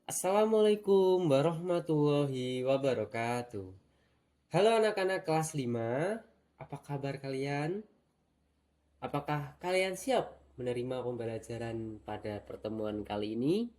Assalamualaikum warahmatullahi wabarakatuh. Halo anak-anak kelas 5, apa kabar kalian? Apakah kalian siap menerima pembelajaran pada pertemuan kali ini?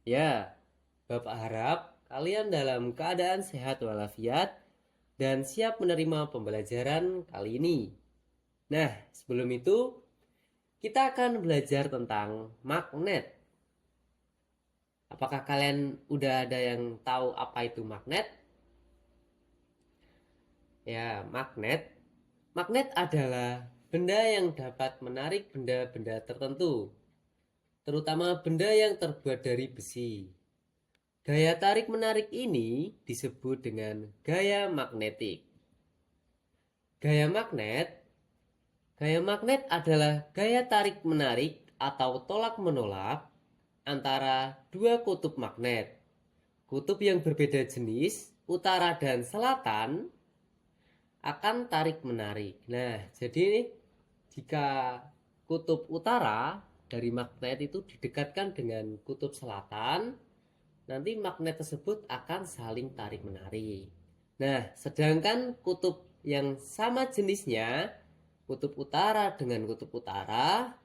Ya, Bapak harap kalian dalam keadaan sehat walafiat dan siap menerima pembelajaran kali ini. Nah, sebelum itu kita akan belajar tentang magnet. Apakah kalian udah ada yang tahu apa itu magnet? Ya, magnet. Magnet adalah benda yang dapat menarik benda-benda tertentu, terutama benda yang terbuat dari besi. Gaya tarik-menarik ini disebut dengan gaya magnetik. Gaya magnet Gaya magnet adalah gaya tarik-menarik atau tolak-menolak antara dua kutub magnet. Kutub yang berbeda jenis, utara dan selatan, akan tarik-menarik. Nah, jadi jika kutub utara dari magnet itu didekatkan dengan kutub selatan, nanti magnet tersebut akan saling tarik-menarik. Nah, sedangkan kutub yang sama jenisnya, kutub utara dengan kutub utara,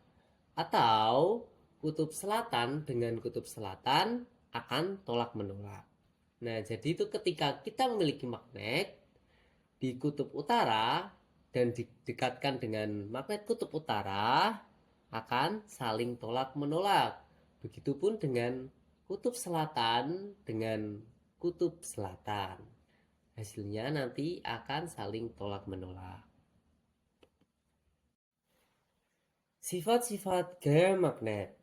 atau kutub selatan dengan kutub selatan akan tolak-menolak. Nah, jadi itu ketika kita memiliki magnet di kutub utara dan didekatkan dengan magnet kutub utara akan saling tolak menolak. Begitupun dengan kutub selatan dengan kutub selatan. Hasilnya nanti akan saling tolak menolak. Sifat-sifat gaya magnet.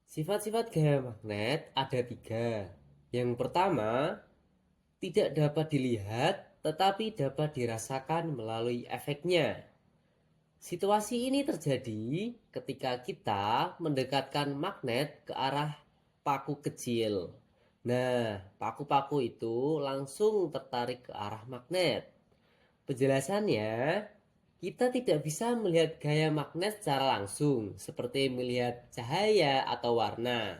Sifat-sifat gaya magnet ada 3. Yang pertama, tidak dapat dilihat tetapi dapat dirasakan melalui efeknya. Situasi ini terjadi ketika kita mendekatkan magnet ke arah paku kecil. Nah, paku-paku itu langsung tertarik ke arah magnet. Penjelasannya, kita tidak bisa melihat gaya magnet secara langsung, seperti melihat cahaya atau warna.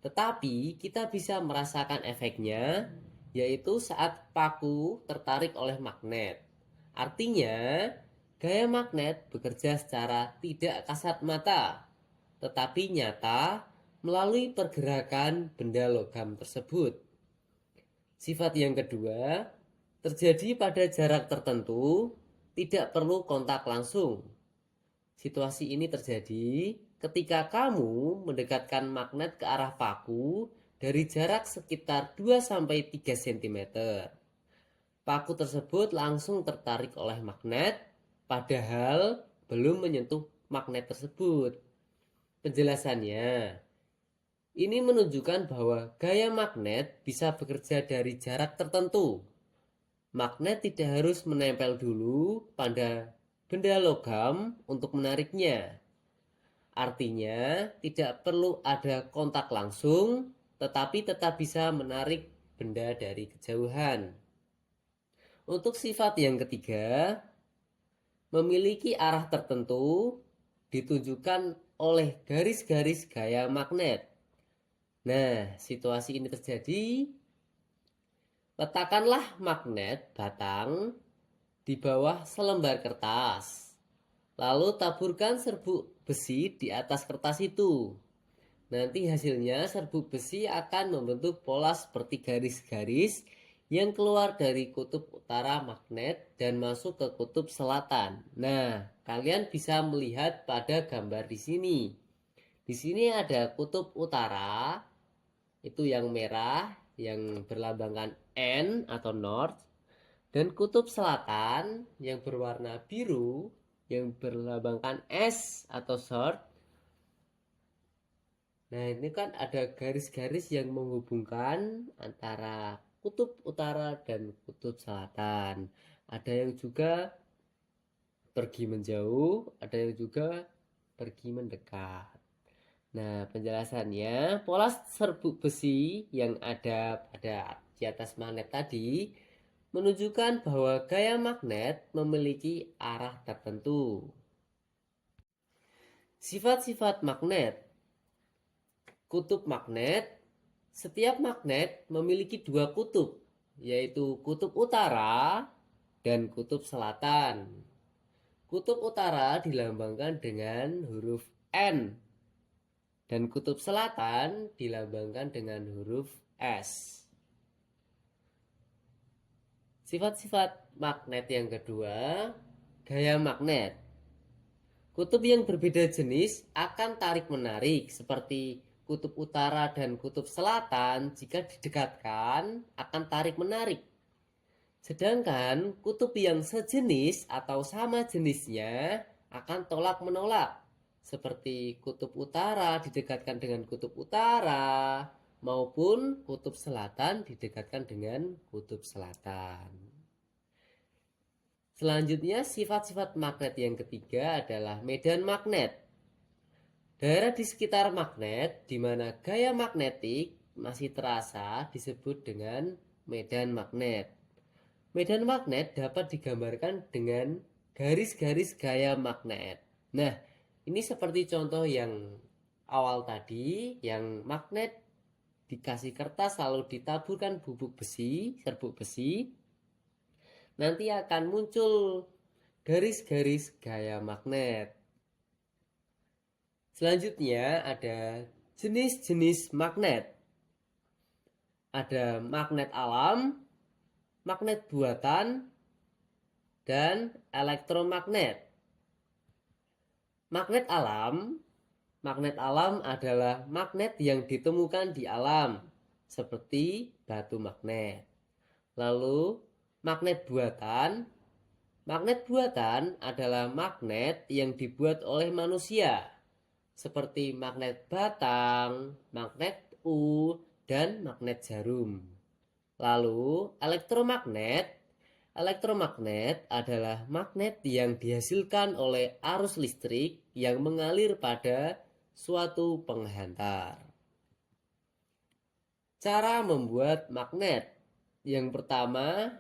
Tetapi kita bisa merasakan efeknya, yaitu saat paku tertarik oleh magnet. Artinya, gaya magnet bekerja secara tidak kasat mata, tetapi nyata melalui pergerakan benda logam tersebut. Sifat yang kedua, terjadi pada jarak tertentu, tidak perlu kontak langsung. Situasi ini terjadi ketika kamu mendekatkan magnet ke arah paku dari jarak sekitar 2-3 cm. Paku tersebut langsung tertarik oleh magnet, padahal belum menyentuh magnet tersebut. Penjelasannya, ini menunjukkan bahwa gaya magnet bisa bekerja dari jarak tertentu. Magnet tidak harus menempel dulu pada benda logam untuk menariknya. Artinya, tidak perlu ada kontak langsung, tetapi tetap bisa menarik benda dari kejauhan. Untuk sifat yang ketiga, memiliki arah tertentu ditunjukkan oleh garis-garis gaya magnet. Nah, situasi ini terjadi, letakkanlah magnet batang di bawah selembar kertas. Lalu taburkan serbuk besi di atas kertas itu. Nanti hasilnya serbuk besi akan membentuk pola seperti garis-garis yang keluar dari kutub utara magnet dan masuk ke kutub selatan. Nah, kalian bisa melihat pada gambar di sini. Di sini ada kutub utara, itu yang merah, yang berlambangkan N atau North, dan kutub selatan yang berwarna biru, yang berlambangkan S atau South. Nah, ini kan ada garis-garis yang menghubungkan antara kutub utara dan kutub selatan. Ada yang juga pergi menjauh, ada yang juga pergi mendekat. Nah, penjelasannya, pola serbuk besi yang ada pada di atas magnet tadi menunjukkan bahwa gaya magnet memiliki arah tertentu. Sifat-sifat magnet. Kutub magnet Setiap magnet memiliki dua kutub, yaitu kutub utara dan kutub selatan. Kutub utara dilambangkan dengan huruf N dan kutub selatan dilambangkan dengan huruf S. Sifat-sifat magnet yang kedua, gaya magnet. Kutub yang berbeda jenis akan tarik-menarik seperti kutub utara dan kutub selatan jika didekatkan akan tarik-menarik. Sedangkan kutub yang sejenis atau sama jenisnya akan tolak-menolak. Seperti kutub utara didekatkan dengan kutub utara maupun kutub selatan didekatkan dengan kutub selatan. Selanjutnya, sifat-sifat magnet yang ketiga adalah medan magnet. Daerah di sekitar magnet di mana gaya magnetik masih terasa disebut dengan medan magnet. Medan magnet dapat digambarkan dengan garis-garis gaya magnet. Nah, ini seperti contoh yang awal tadi, yang magnet dikasih kertas lalu ditaburkan bubuk besi, serbuk besi. Nanti akan muncul garis-garis gaya magnet. Selanjutnya ada jenis-jenis magnet. Ada magnet alam, magnet buatan, dan elektromagnet. Magnet alam adalah magnet yang ditemukan di alam, seperti batu magnet. Lalu magnet buatan adalah magnet yang dibuat oleh manusia, seperti magnet batang, magnet dan magnet jarum. Lalu elektromagnet adalah magnet yang dihasilkan oleh arus listrik yang mengalir pada suatu penghantar. Cara membuat magnet. Yang pertama,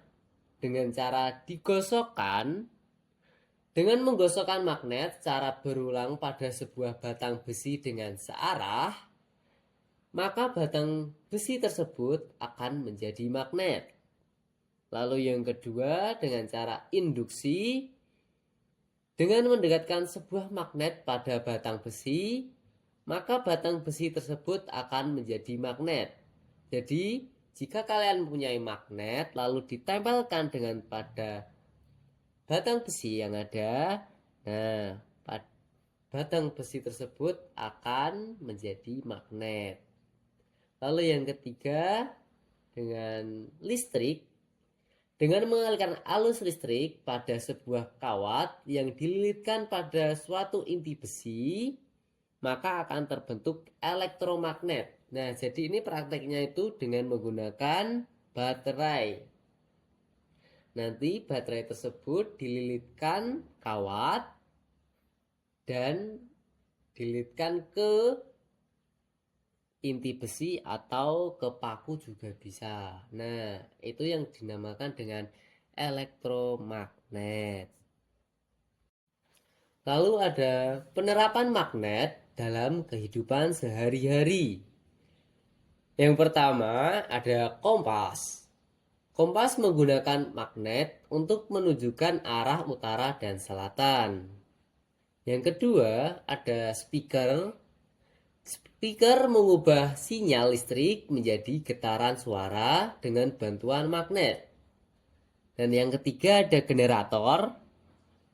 dengan cara digosokkan. Dengan menggosokkan magnet secara berulang pada sebuah batang besi dengan searah, maka batang besi tersebut akan menjadi magnet. Lalu yang kedua, dengan cara induksi. Dengan mendekatkan sebuah magnet pada batang besi, maka batang besi tersebut akan menjadi magnet. Jadi, jika kalian mempunyai magnet lalu ditempelkan dengan pada batang besi yang ada, nah batang besi tersebut akan menjadi magnet. Lalu yang ketiga, dengan listrik. Dengan mengalirkan arus listrik pada sebuah kawat yang dililitkan pada suatu inti besi, maka akan terbentuk elektromagnet. Nah, jadi ini prakteknya itu dengan menggunakan baterai. Nanti baterai tersebut dililitkan kawat dan dililitkan ke inti besi atau ke paku juga bisa. Nah, itu yang dinamakan dengan elektromagnet. Lalu ada penerapan magnet dalam kehidupan sehari-hari. Yang pertama ada kompas. Kompas menggunakan magnet untuk menunjukkan arah utara dan selatan. Yang kedua ada speaker. Speaker mengubah sinyal listrik menjadi getaran suara dengan bantuan magnet. Dan yang ketiga ada generator.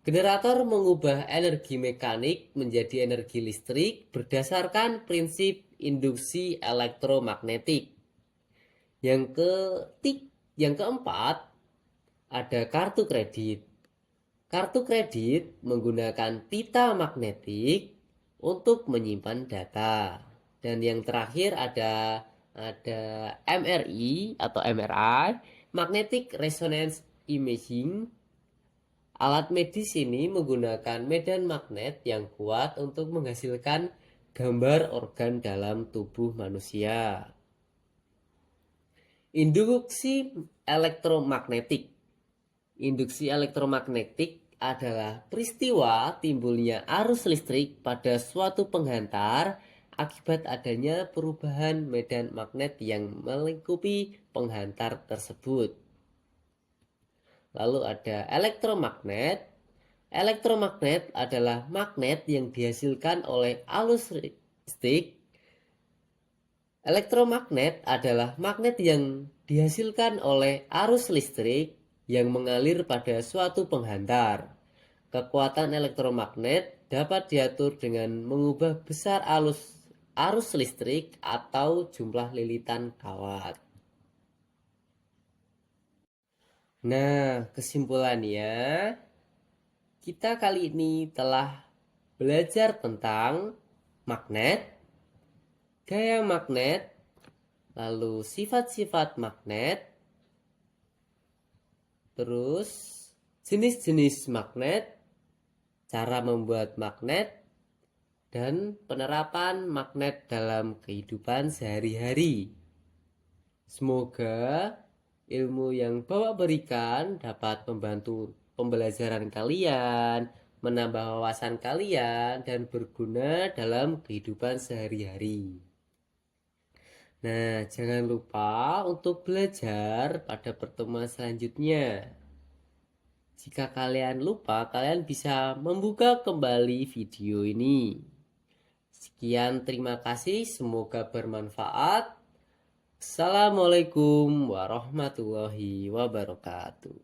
Generator mengubah energi mekanik menjadi energi listrik berdasarkan prinsip induksi elektromagnetik. Yang keempat ada kartu kredit. Kartu kredit menggunakan pita magnetik untuk menyimpan data. Dan yang terakhir ada MRI atau MRI, Magnetic Resonance Imaging. Alat medis ini menggunakan medan magnet yang kuat untuk menghasilkan gambar organ dalam tubuh manusia. Induksi elektromagnetik. Induksi elektromagnetik adalah peristiwa timbulnya arus listrik pada suatu penghantar akibat adanya perubahan medan magnet yang melingkupi penghantar tersebut. Lalu ada elektromagnet. Elektromagnet adalah magnet yang dihasilkan oleh arus listrik. Elektromagnet adalah magnet yang dihasilkan oleh arus listrik yang mengalir pada suatu penghantar. Kekuatan elektromagnet dapat diatur dengan mengubah besar arus listrik atau jumlah lilitan kawat. Nah, kesimpulannya, kita kali ini telah belajar tentang magnet, gaya magnet, lalu sifat-sifat magnet, terus jenis-jenis magnet, cara membuat magnet, dan penerapan magnet dalam kehidupan sehari-hari. Semoga ilmu yang Bapak berikan dapat membantu pembelajaran kalian, menambah wawasan kalian, dan berguna dalam kehidupan sehari-hari. Nah, jangan lupa untuk belajar pada pertemuan selanjutnya. Jika kalian lupa, kalian bisa membuka kembali video ini. Sekian, terima kasih. Semoga bermanfaat. Assalamualaikum warahmatullahi wabarakatuh.